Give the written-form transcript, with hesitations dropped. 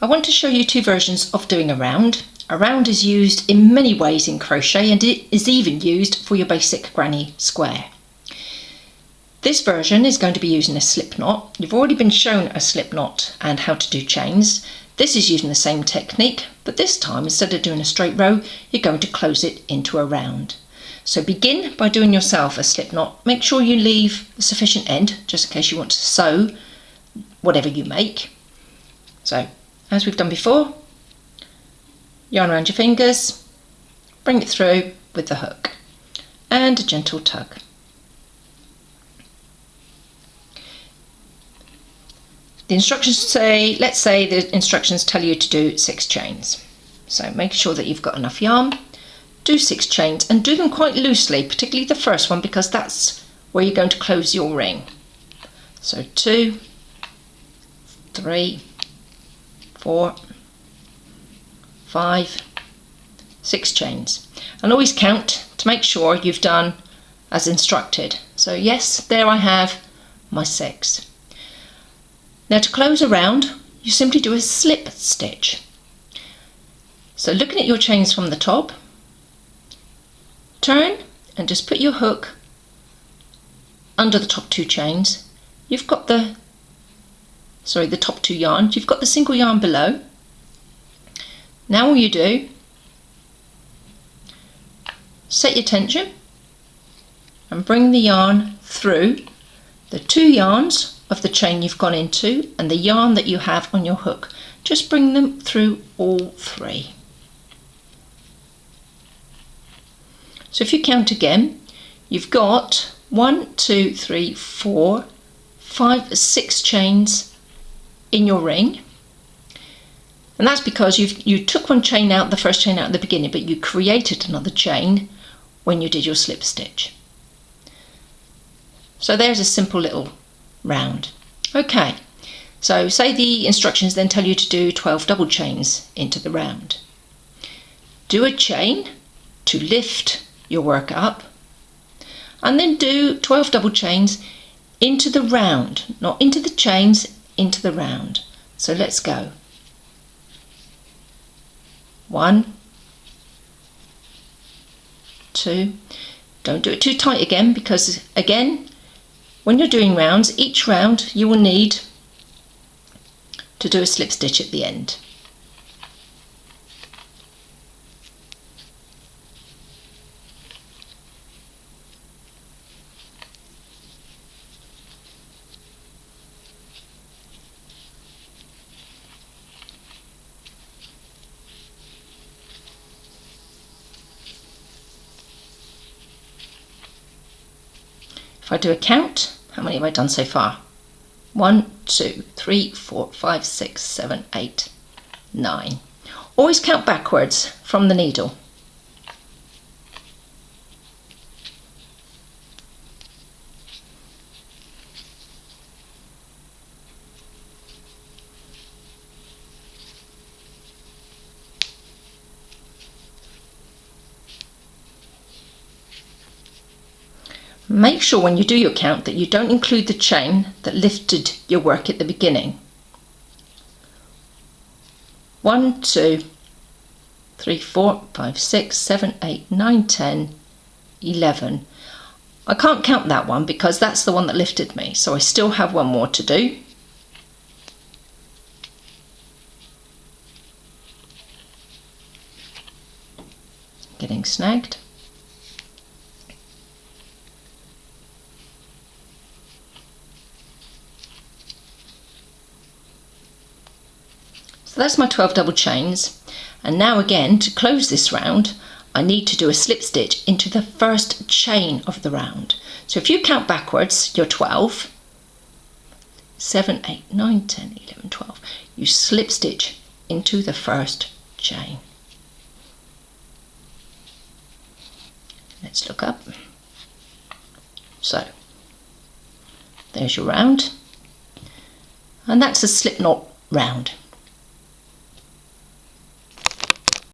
I want to show you two versions of doing a round. A round is used in many ways in crochet, and it is even used for your basic granny square. This version is going to be using a slip knot. You've already been shown a slip knot and how to do chains. This is using the same technique, but this time instead of doing a straight row, you're going to close it into a round. So begin by doing yourself a slip knot. Make sure you leave a sufficient end just in case you want to sew whatever you make. So as we've done before, yarn around your fingers, bring it through with the hook and a gentle tug. The instructions say, let's say the instructions tell you to do 6 chains. So make sure that you've got enough yarn, do 6 chains and do them quite loosely, particularly the first one because that's where you're going to close your ring. So 2, 3, 4, 5, 6 chains. And always count to make sure you've done as instructed. So yes, there I have my 6. Now to close a round, you simply do a slip stitch. So looking at your chains from the top, turn and just put your hook under the top 2 chains. You've got the top 2 yarns, you've got the single yarn below. Now all you do, set your tension and bring the yarn through the 2 yarns of the chain you've gone into and the yarn that you have on your hook. Just bring them through all 3. So if you count again, you've got 1, 2, 3, 4, 5, 6 chains in your ring. And that's because you took one chain out, the first chain out at the beginning, but you created another chain when you did your slip stitch. So there's a simple little round. Okay, so say the instructions then tell you to do 12 double chains into the round. Do a chain to lift your work up and then do 12 double chains into the round, not into the chains, into the round. So let's go. 1, 2, don't do it too tight again because again when you're doing rounds, each round you will need to do a slip stitch at the end. If I do a count, how many have I done so far? 1, 2, 3, 4, 5, 6, 7, 8, 9. Always count backwards from the needle. Make sure when you do your count that you don't include the chain that lifted your work at the beginning. 1, 2, 3, 4, 5, 6, 7, 8, 9, 10, 11. I can't count that one because that's the one that lifted me, so I still have one more to do. Getting snagged. So that's my 12 double chains, and now again to close this round I need to do a slip stitch into the first chain of the round. So if you count backwards your 12, 7, 8, 9, 10, 11, 12, you slip stitch into the first chain. Let's look up. So there's your round, and that's a slip knot round.